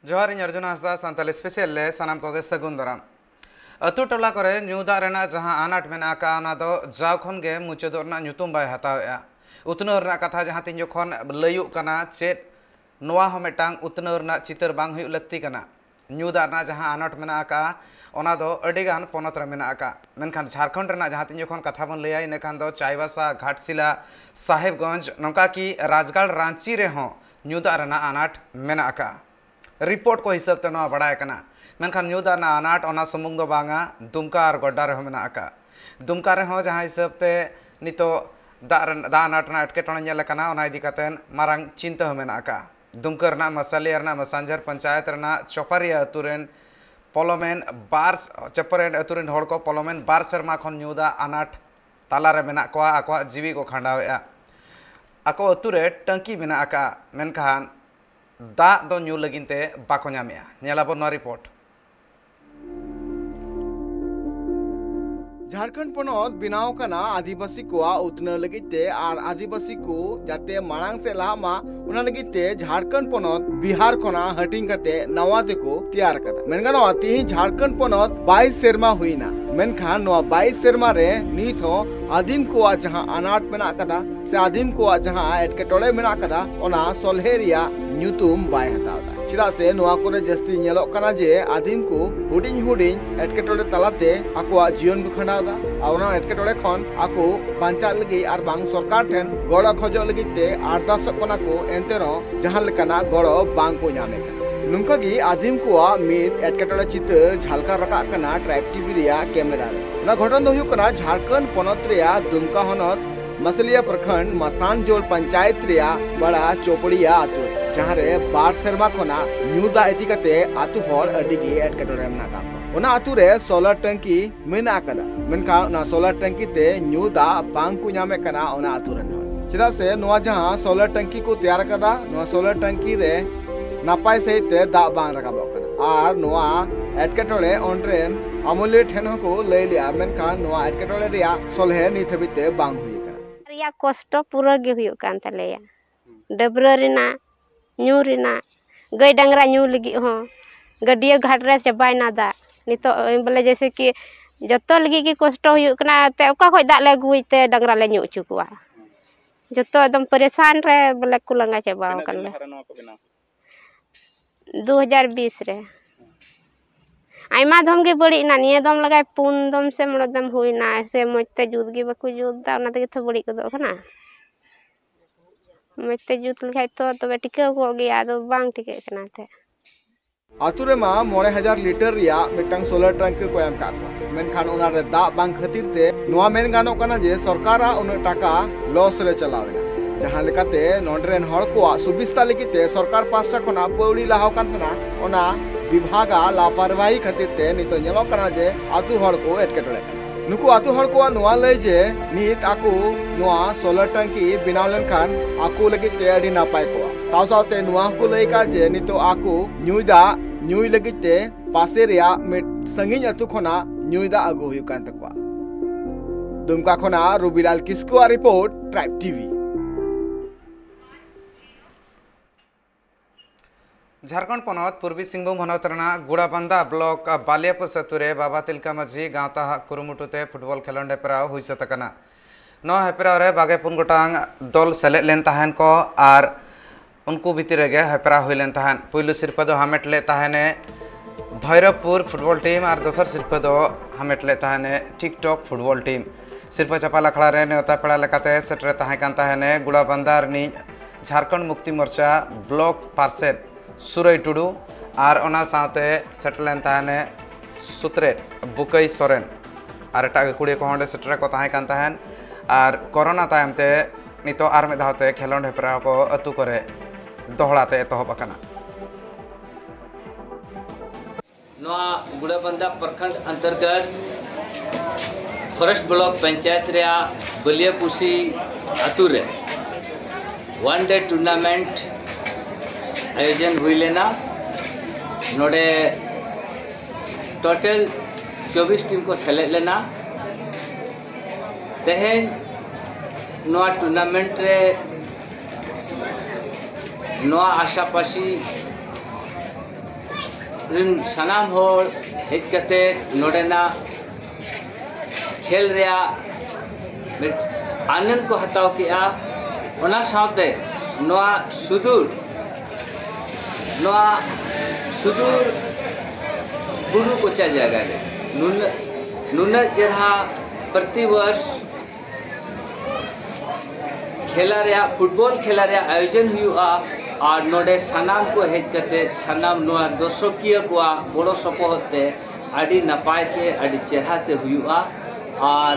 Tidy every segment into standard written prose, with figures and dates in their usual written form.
जोहार इन अर्जुन हांसदा सानताली स्पेशल ले सानाम कोगे सगुन दाराम अतु टोला करे ᱧᱩ ᱫᱟᱜ ᱨᱮᱱᱟᱜ ᱡᱟᱦᱟᱸ ᱟᱱᱟᱴ ᱢᱮᱱᱟᱜ ᱟᱠᱟᱫ ᱚᱱᱟ ᱫᱚ ᱡᱟᱣ ᱠᱷᱚᱱ ᱜᱮ ᱢᱩᱪᱟᱹᱫᱚᱜ ᱨᱮᱱᱟᱜ ᱧᱩᱛᱩᱢ ᱵᱟᱭ ᱦᱟᱛᱟᱣᱮᱜᱼᱟ ᱩᱛᱱᱟᱹᱣ ᱨᱮᱱᱟᱜ ᱠᱟᱛᱷᱟ ᱡᱟᱦᱟᱸ ᱛᱤᱧ ᱡᱚᱠᱷᱚᱱ ᱞᱟᱹᱭᱩᱜ ᱠᱟᱱᱟ ᱪᱮᱫ ᱱᱚᱣᱟ ᱦᱚᱸ ᱢᱤᱫᱴᱟᱝ ᱩᱛᱱᱟᱹᱣ ᱨᱮᱱᱟᱜ ᱪᱤᱛᱟᱹᱨ ᱵᱟᱝ ᱦᱩᱭᱩᱜ ᱞᱟᱹᱠᱛᱤ ᱠᱟᱱᱟ ᱧᱩ ᱫᱟᱜ ᱨᱮᱱᱟᱜ ᱡᱟᱦᱟᱸ ᱟᱱᱟᱴ ᱢᱮᱱᱟᱜ ᱟᱠᱟᱫ ᱚᱱᱟ ᱫᱚ ᱟᱹᱰᱤᱜᱟᱱ ᱯᱚᱱᱚᱛ ᱨᱮ ᱢᱮᱱᱟᱜ ᱟᱠᱟᱫ ᱢᱮᱱᱠᱷᱟन ᱡᱷᱟᱲᱠᱷᱚᱸᱰ ᱨᱮᱱᱟᱜ ᱡᱟᱦᱟᱸ ᱛᱤᱧ ᱡᱚᱠᱷᱚᱱ ᱠᱟᱛᱷᱟ ᱵᱚᱱ ᱞᱟᱹᱭᱟ ᱤᱱᱟᱹ ᱠᱷᱟᱱ ᱫᱚ ᱪᱟᱭᱵᱟᱥᱟ ᱜᱷᱟᱴᱥᱤᱞᱟ साहेबगंज नौका की राजगढ़ रांची रे हों ᱧᱩ ᱫᱟᱜ ᱨᱮᱱᱟᱜ ᱟᱱᱟᱴ ᱢᱮᱱᱟᱜ ᱟᱠᱟᱫ रिपोर्ट को हिसाब ते नवा बड़ाय कना मेनखान ᱧᱩ ᱫᱟᱜ ᱨᱮᱱᱟᱜ ᱟᱱᱟᱴ ᱚᱱᱟ ᱥᱩᱢᱩᱝ ᱫᱚ ᱵᱟᱝᱟ दुमका और गोड्डा रे मेना आका दुमका रे हों जहां हिसाब ते नितो दाग आनाट रना एटकेटोणे नेल कना ओना इदी कतेन मारांग चिंता मेना आका दुमका रना मसाले रना मसांजर पंचायत रना चोपारिया अतुरेन पोलोमेन बार चपरेन अतुरेन हड़ को पोलोमेन बार सेरमा खन ᱧᱩ ᱫᱟᱜ आनाट ताला रे मेना कोआ आको जीवी को खांडावेआ आको अतुरे टंकी मेना आका मेनखान दाग दो ᱧᱩ लगिनते बाको ᱧᱟᱢᱮᱜᱼᱟ नेलाबो नो रिपोर्ट झारखंड पनौत बिनाव कना आदिवासी को उतन लगिते और आदिवासी को जाते मांग से लामा उना लगिते झारखंड पनौत बिहार कोना हटिंग कते नवा को तैयार कदा मेनगानो अति झारखंड पनौत 22 सेरमा हुईना मेनखान नवा 22 सेरमा रे नीत हो आदिम को जहां अनाट मेना कदा से आदिम को जहां एटकेटोड़े मेना कदा ओना सोल्हेरिया न्यूतुम बाय हतावदा चिदा से नवा कोरे जस्ती नेलो कना जे आदिम को हुडिंग हुडिंग एटकेटोड़े तलाते आको जीवन को खंडावदा और एटकेटोड़े खन आको बांचा लगी और बांग सरकार ठेन गड़ो खोजो लगिते अरदास कना को एंतेरो जहां लेकना गड़ो बांग को ᱧᱟᱢᱮ कना नुंका गी आदिम को मित एटकेटोड़े चित्र झलका रका कना ट्राइब टीवी रिया कैमरा रे ना घटन दो हुकना झारखंड पनौत रिया दुमका हनत मसलिया प्रखंड मसानजोल पंचायत रिया बड़ा चोपड़िया आतु जहां रे बार सेरमा कोना ᱧᱩ ᱫᱟᱜ इदी कते आतु हर अडिगी एटकेटोड़े मेना का ओना आतु रे सोलर टंकी मेना कदा मेनका ना सोलर टंकी ते ᱧᱩ ᱫᱟᱜ बांग को ᱧᱟᱢᱮ कना ओना आतु रे चिदा से नोआ जहां सोलर टंकी को तैयार कदा नोआ सोलर टंकी रे नापाय सहित दाग बांग रकाबो कना और नोआ एटकेटोड़े ओनरेन अमूल्य ठेन को लय लिया मेनका नोआ एटकेटोड़े रिया सोलहे नित हबिते बांग हुई कना रिया कष्ट पूरा गे हुयो कान तलेया डबरा रिना ᱧᱩ रिना गई डंगरा ᱧᱩ लगी हो गडिया घाट रे चबायना दा नितो बोले जैसे कि जतो लगी की कष्ट हुयो कना ते ओका खय दा ले गुइते डंगरा ले ᱧᱩ छु कुआ जतो एकदम परेशान रे बोले कुलंगा चबाव कन ले 2020 रे आइमा दम गे बड़ी ना निये दम लगाय पुन दम से मोड़ दम हुइना ऐसे मते जुद गे बकु जुद दा ओना तगे तो बड़ी कदो कना मते जुत लखाय तो तबे टिके को गया तो बांग टिके कना ते आतुरे मा 9000 लीटर रिया मिटंग सोलर टैंक को एम का मेनखान ओना रे दा बांग खातिर ते नोआ मेन गानो कना जे सरकारा उन टाका लॉस रे चलावेना जहां लेकाते नोडरेन हड़ को सुबिस्ता लगिते सरकार पास्टा खना पौड़ी लाहाव कांतना ओना विभागा लापरवाही खातिर ते नितो नेलो कना जे आतु हड़ को एटकेटोड़े नुकु आतु हड़ को नोआ लय जे नित आकु नोआ सोलर टंकी बिनाव लेनखान आकु लगिते अडी नापाय को साव सावते नोआ को लय का जे नितो आकु ᱧᱩᱭदा ᱧᱩᱭ लगिते पासे रिया मिट संगिन आतु खना ᱧᱩᱭदा आगु हुयु कान तकवा दुमका खना Rubilal Kisku report tribe TV Jharkhand पनौत पूर्वी सिंहभूम हनत रना गुड़ाबंदा ब्लॉक बालियापुर सेतुरे बाबा तिलका माझी गावता कुरुमुटुते फुटबॉल खेलोंड हेपराव हुई सतकना नो हेपराव रे बागे पुन गोटांग दल सेलेद लेन तहन को और उनको भीतर गे हेपराव हुई लेन तहन पुइलु सिरपा दो हामेट ले तहने भैरवपुर फुटबॉल टीम और दोसर सिरपा दो हामेट ले तहने टिकटॉक फुटबॉल टीम सिरपा चपाल अखड़ा रे नेवता पेड़ा लेकाते सेटरे तहन कान तहने गुड़ाबंदा रनी झारखंड मुक्ति मोर्चा ब्लॉक पार्षद सुरई टुडू और ओना साथे सेटलेन तहने सुत्रे बुकई सोरेन और एटा कुड़ी को हंडे सेटरे को तहन कान तहन और कोरोना तायम ते नितो आर में धावते खेलोंड हेपरा को अतु करे दोहड़ाते एतहब अकना नोआ गुड़ाबंदा प्रखंड अंतर्गत फॉरेस्ट ब्लॉक पंचायत रिया बलियापुसी अतुरे वन डे टूर्नामेंट आयोजन हुई लेना नोडे टोटल 24 टीम को सेलेक्ट लेना तेहेन नोआ टूर्नामेंट रे नोआ आशापाशी रिन सनाम होड़ हेज कते नोडेना खेल रिया आनंद को हताव किया ओना साथे नोआ सुदूर बुरु कोचा जगह रे नुना चेहरा प्रति वर्ष खेला रे फुटबॉल खेला रे आयोजन हुआ और नोडे सनाम को हेज कते सनाम नोआ दर्शकीय को बड़ो सपोहते आड़ी नपाय ते आड़ी चेहरा ते हुआ और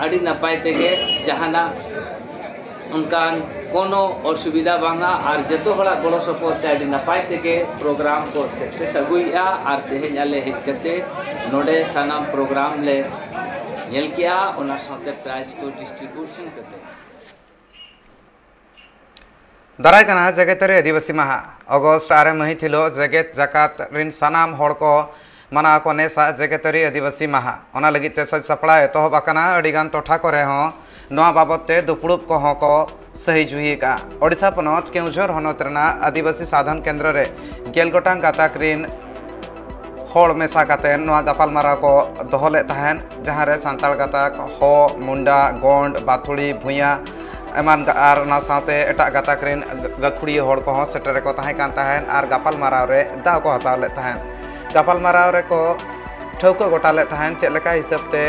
आड़ी नपाय तेगे जहाना उनका कोनो असुविधा बांगा और जतो हड़ा बड़ो सपोहते आड़ी नपाय तेगे प्रोग्राम को सक्सेस अगुइया और तेहेज आले हेज कते नोडे सनाम प्रोग्राम ले नेल किया ओना साथे प्राइज को डिस्ट्रीब्यूशन करते दाराय कना जगतरी आदिवासी माहा अगस्त 6 महिथिलो जगत जाकात रिन सनाम हड़ को मना को नेसा जगतरी आदिवासी माहा ओना लगित ते सज सपड़ा एतहब आकना अडिगान टोठा करे हो नोआ बाबते दुपुड़ुब को हो को सही जुही का ओडिशा पनत केउझर हनत रना आदिवासी साधन केंद्र रे गेल गोटांग गाताक रिन हड़ मेसा काते नोआ गपाल मारा को दोहले तहन जहां रे सांताल गाताक हो मुंडा गोंड बाथुड़ी भुइया एमान और साथे एटा गाताक रिन गखुड़ी हड़ को सेटर को तहां कान तहन और गपाल माराव रे दाव को हताव ले तहन गपाल माराव रे को ठौको गोटा ले तहन चेलेका हिसाब ते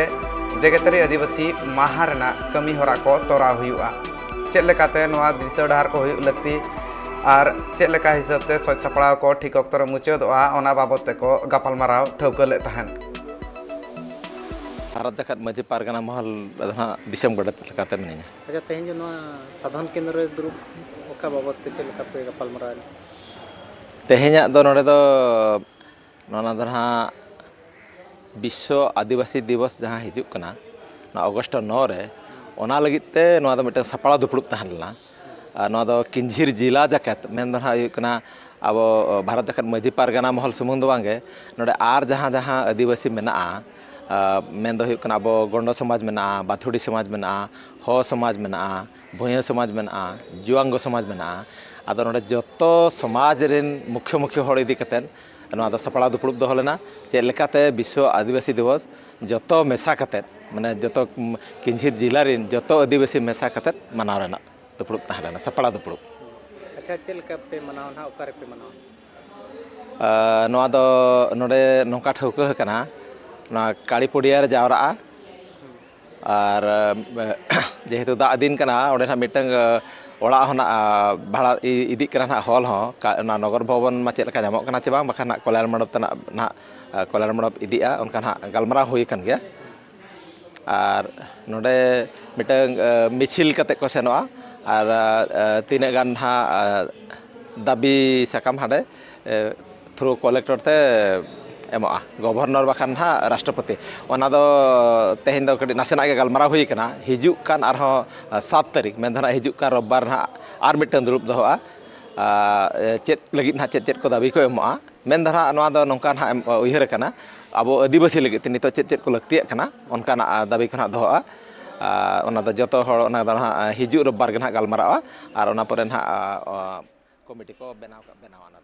जगतरी आदिवासी माहा रेना कमी होरा को तोरा हुआ चेलेकाते नोआ दिशा डाहर को हुई लगती और चेलेका हिसाब ते सज सपड़ाव को ठीक अक्तर मुचादोआ ओना बाबत ते को गपाल माराव ठौको ले तहन भारत जाकात मध्य पारगाना महल दिसम गड़त लेकाते मिनिया अच्छा तेहें जो साधन केंद्र रे दुरुब ओका बाबत ते चेलेकाते गपाल माराव तेहें दो नोडे दो नोना दहा विश्व आदिवासी दिवस जहाँ हिजुक कना अगस्ट 9 रे ओना लगिते नोआ दो मिटे सपड़ा दुपुड़ुब तहनला नोआ दो किंझिर जिला जाकात मेन दहा कना अब भारत जाकात मध्य पारगाना महल सुमुंग दो बांगे नोडे आर जहाँ जहाँ आदिवासी मेना मेन दो हुकना अब गोंडो समाज मेना बाथुड़ी समाज मेना हो समाज मेना भुइया समाज मेना जुआंगो समाज मेना आदो नोडे जतो समाज रेन मुख्य मुख्य हड़ इदी कतेन नोआ दो सपड़ा दुपुड़ुब दो लेना चेद लेकाते विश्व आदिवासी दिवस जतो मेसा कतेन माने जतो किंझिर जिला रेन जतो आदिवासी मेसा कतेन मनाव रेना दुपुड़ुब तहलेना सपड़ा दुपुड़ुब अच्छा चेल का पे मनाव ना ओकारे पे मनाव नोआ दो नोडे नोका ठौको हकना काड़ीपुड़िया जावरा और जेहेतु दा दिन कना ओडे ना मिटंग ओड़ा होना भाड़ा इदी कना हॉल हो ना नगर भवन मा चेलका जामो कना चे बांग बखा ना कल्याण मंडप तना ना कल्याण मंडप इदिया उनका ना गलमरा हुई कन गया और नोडे मिटंग मिछिल कते को सेनोआ और तीन गान हा दाबी सकाम हाडे थ्रू कलेक्टर ते एमोआ गवर्नर बखान हा राष्ट्रपति ओना दो तेहें दो कटी नासेना के गलमारा हुई कना हिजुक कान आरो 7 तारीख मेन धना हिजुक कान रविवार ना आर मिटन दुरुब दोआ चेत लगित ना चेत को दाबी को एमोआ मेन धना नोआ दो नोंका ना उयहर कना अब आदिवासी लगित नितो चेत को लक्तिया कना ओनका ना दाबी को ना दोआ ओना दो जतो हड़ ओना दो हिजुक रविवार के ना गलमारा और ओना परे ना कमिटी को बनावा ना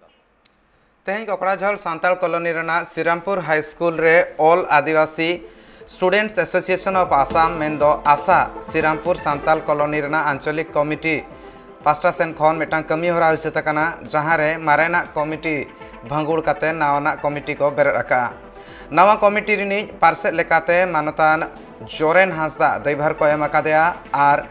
तेहें कोकड़ाझाल सांताल कॉलोनी रेना श्रीरामपुर हाई स्कूल रे all Adivasi students association of Assam मेंदो आसा श्रीरामपुर सांताल कॉलोनी रेना आंचलिक कमिटी पास्टा सेन खन मिटांग कमी होरा हुइसे तकना जहां रे मारेना कमिटी भांगुड़ काते नावाना कमिटी को बेरेद आका नवा कमिटी रिनी पार्सेट लेकाते मानतान जोरेन हांसदा दैभार को एम आकादेया आर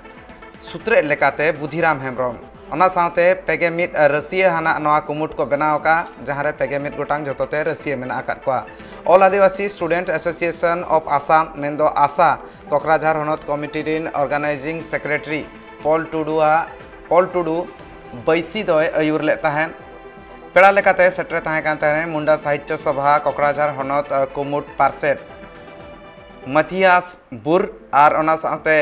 सूत्रे लेकाते बुधिराम हेम्ब्रम ओना साथे पेगे मिट रसिया हाना नवा कुमुट को बनाव का जहां रे पेगे मिट गोटांग जतोते रसिया मेना आकात कोआ all Adivasi student association of Assam मेंदो आसा कोकराझार हनत कमिटी रिन ऑर्गेनाइजिंग सेक्रेटरी पॉल टुडू बैसी दय अयुर ले तहन पेड़ा लेकाते सेट्रे तहां कान तहने मुंडा साहित्य सभा कोकराझार हनत कुमुट पार्सेट मथियास बुर और ओना साथे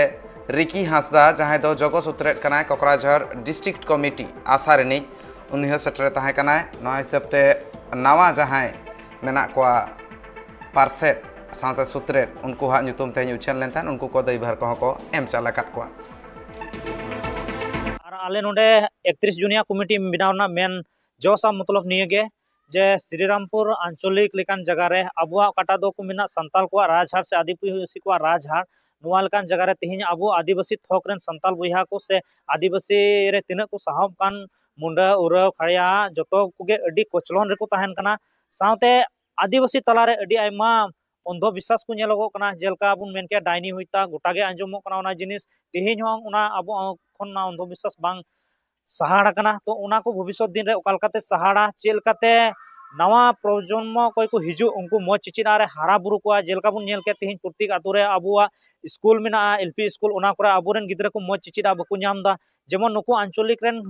रिकी हांसदा जहां दो जगो सुत्रेट कनाय कोकराझार डिस्ट्रिक्ट कमिटी आशा रिनी उन्हीं सेट्रे तहां कनाय नवा हिसाबते नवा जहां मेना कोआ पार्सेट साथे सुत्रेट उनको हा ᱧᱩᱛᱩᱢ तेज उछन लेन थान उनको को दैभार को एम चाला काट कोआ और आले नोडे 31 जुनिया कमिटी बनावना मेन जोसा मतलब निये गे जे श्रीरामपुर आंचलिक लेकान जगह रे अबुआ काटा दो को मिना संताल को राजहार से आदिवासी को राजहार नुआ लेकान जगह रे तिहिन अबु आदिवासी थोक रेन संताल बुया को से आदिवासी रे तिना को साहब कान मुंडा उराव खड़िया जतो कुगे अडी कोचलोन रे को तहन कना साउते आदिवासी तलारे अडी आइमा अंधविश्वास को नेलोगो कना जेलका बुन मेन के डाइनी हुइता गोटागे आंजमो कना ओना जिनिस तिहिन हों ओना अबु खन ना अंधविश्वास बांग सहाड़ा कना तो ओना को भविष्य दिन रे ओकालकाते सहाड़ा चेलकाते नवा प्रजन्म कोई को हिजु उनको मज चिचिना रे हारा बुरु को जेलका बुन नेल के तिहिन प्रत्येक आतु रे अबुआ स्कूल मेना एलपी स्कूल ओना करे अबुरेन गिद्रा को मज चिचिना बकु नामदा जेमन नुको आंचलिक रेन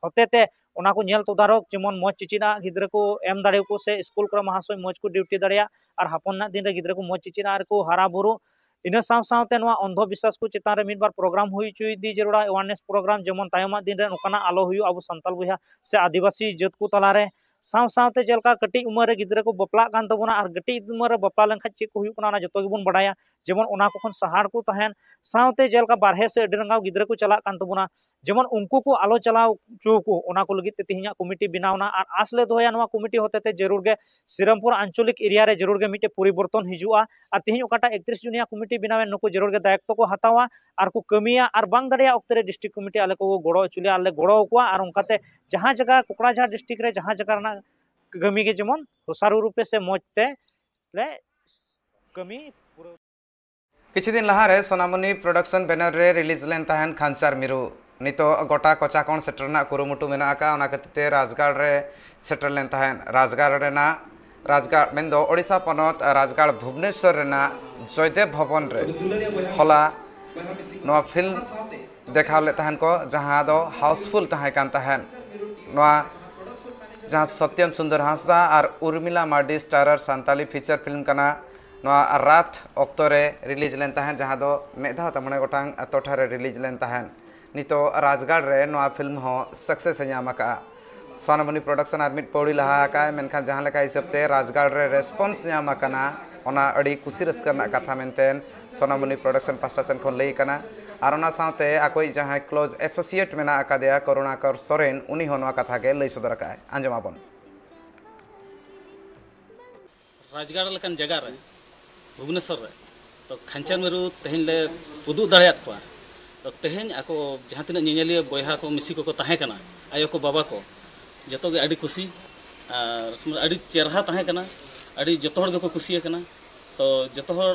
होतेते ओना को नेल तदारक जेमन मज चिचिना गिद्रा को एम दाड़े को से स्कूल करे महाशय मज को ड्यूटी दाड़िया और हापन दिन रे गिद्रा को मज चिचिना रे को हारा बुरु इन सावते अंधविश्वास को चितान रे मिदबार प्रोग्राम हुई चुई जरूरा अवेयरनेस प्रोग्राम जेमन तायमा दिन रे नोकाना आलो हुई अब संताल बुया से आदिवासी जात को तलारे सावते जेलका कटी उमर रे गिद्रा को बपला कान तबोना और कटी उमर रे बपला लेन चे को हुई कोना जतो गिबन बडाया जेमन ओना को खन सहार को तहन सावते जेलका बारहे से अडरंगाव गिद्रा को चला कान तबोना जेमन उनको को आलो चलाव चो को ओना को लगित तिहिया कमिटी बनावना और आसले दोया नवा कमिटी होतेते जरूर गे श्रीरामपुर आंचलिक एरिया रे जरूर गे मिटे परिवर्तन हिजुआ और तिहिन ओकाटा 31 जुनिया कमिटी बनावे नुको जरूर गे दायित्व को हतावा और को कमिया और बांग दरिया ओक्ते रे डिस्ट्रिक्ट कमिटी आले को गड़ो चुलिया आले गड़ो को और उनकाते जहां जगह कोकराझार डिस्ट्रिक्ट रे जहां जगह ना कमी के जेमन होसारू रूपे से मजते ले कमी किछि दिन लहारे सोनामुनी प्रोडक्शन बैनर रे रिलीज लेन तहन खानसार मिरु नितो गोटा कोचाकोन सेटरना कुरुमुटु मेना का ओना कतिते राजगाड़ रे सेटर लेन तहन राजगाड़ रेना राजगाड़ मेंदो ओडिशा पनत राजगाड़ भुवनेश्वर रेना जयदेव भवन रे होला नवा फिल्म देखाव ले तहन को जहां दो हाउसफुल तहाय कान तहन नवा जहां सत्यम सुंदर हांसदा और Urmila Mardi starrer Santali feature film कना नवा रात अक्तरे रिलीज लेन तहन जहां दो मेधा तमने गोटांग टोठा रे रिलीज लेन तहन नितो राजगाड़ रे नवा फिल्म हो सक्सेस न्यामका सोनामुनी प्रोडक्शन आर मिट पौड़ी लहा का मेनखान जहां लेका हिसाबते राजगाड़ रे रेस्पॉन्स न्यामकना ओना अड़ी खुशी रस्कर ना कथा मेनतेन सोनामुनी प्रोडक्शन पास्टा सेन खन लई कना और ओना साथे आकोई जहां क्लोज एसोसिएट मेना आकादेया करुणाकर सोरेन उनी होनवा कथा के लई सदर का आंजमाबन राजगाड़ लेकान जगह रे भुवनेश्वर रे तो खांचार मेरु तेहन ले उदु दाड़ियात को तो तेहन आको जहां तिना नेनेलिया बयहा को मिसी को ताहे कना आयो को बाबा को जतो गे अड़ी खुशी और अड़ी चेहरा ताहे कना अड़ी जतो हर को खुशी कना तो जतो हर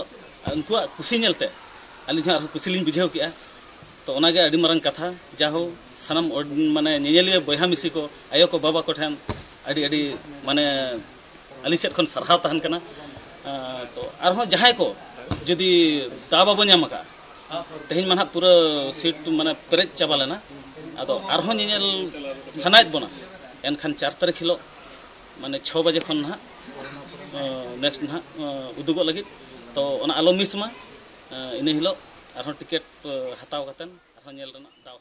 उनको खुशी नेलते अली जहां खुशी लिन बुझाव किया तो ओनागे अड़ी मारंग कथा जाहो सनम माने नेनेलिया बयहा मिसी को आयो को बाबा को ठन अड़ी अड़ी माने अली सेट खन सरहा तहन कना तो आरहो जहां को जदी दा बाबा न्यामका तेहन मानहा पूरा सीट माने पेरेज चाबा लेना आदो आरहो नेनेल सनायत बना एनखान 4 तारीख हिलो माने 6 बजे खन ना नेक्स्ट ना उदुगो लगी तो ओना आलो मिस मा इन हिलो आरहो टिकट हताव कतन आरहो नेल रना दाव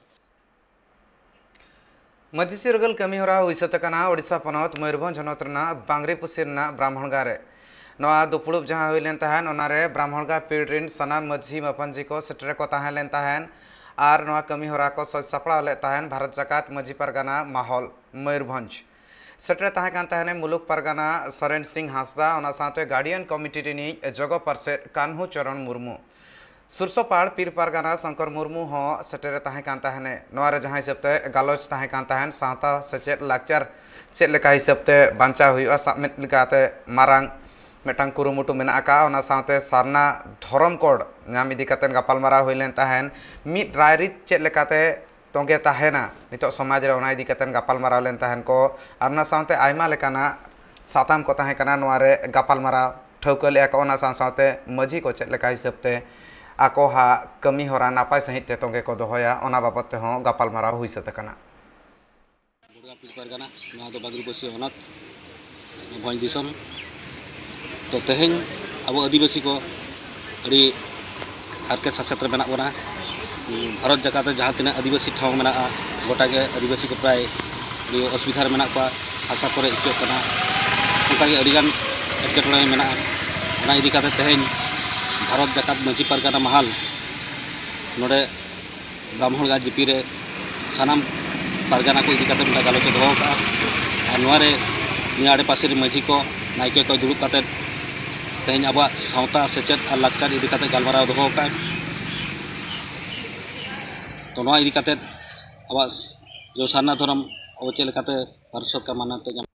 मध्य सिरगल कमी होरा हुइसत कना ओडिशा पनत मयूरभंज हनत रना बांगरी पुसिरना ब्राह्मणगा रे नवा दुपुड़ुब जहां हुइलेन तहन ओनारे ब्राह्मणगा पीड़रिन सनाम मझी मपंजी को सेटरे को तहलेन तहन और नवा कमी होरा को सपड़ा ले तहन भारत जाकात मझी परगना माहौल मयूरभंज सेटरे तहन कान तहने मुलुक परगना सरेन सिंह हांसदा ओना साथे गार्डियन कमिटी रिनी जगो परसे कान्हू चरण मुर्मू सुरसोपाड़ पीर परगना शंकर मुर्मू हो सेटरे तहन कान तहने नवारे जहां हिसाबते गालोच तहन कान तहन सावता सेचेत लाक्चर चेत लेका हिसाबते बांचा हुइआ सामित लेकाते मारांग मेटांग कुरुमुटु मेना का ओना सावते सारना धरम कोड नाम इदी कतेन गपालमारा हुइलेन तहन मिट रायरित चेत लेकाते तोंगे तहना नितो समाज रे ओना इदी कतेन गपालमारा लेन तहन को आरना सावते आयमा लेकाना साताम को तहन कना नवारे गपालमारा ठौकले का ओना सावते मझी को चेत लेका हिसाबते आको हा कमी होरा नापाय सहित ते तोंगे को दोहया ओना बाबत ते हो गपालमारा हुइ सते कना बुडगा पीर परगना नवा दो बागरी बसी होनत भंज दिसम तो तेहन अब आदिवासी को अड़ी हारके सासेत्र मेना बना भारत जाकाते जहाँ तीन आदिवासी ठाव मेना गोटा के आदिवासी को प्राय असुविधा मेना को हासा को इचोक कना उनका अड़ीगान एटकेटोड़े मेना ओना इदी काते तेहन भारत जाकात मझी परगना महाल नोडे ब्राह्मणगा जीपी रे सानाम परगना को इदी काते मेना गालोच दोहो का और नोरे निया आड़े पासे माझी को नायके को दुड़ुब काते तेहन अब सावता सेचेत और लाक्चर इदी काते गलमाराव दोहो का तो नवा इदी काते अब जो सारना धर्म अब चेक भारत सरकार मानते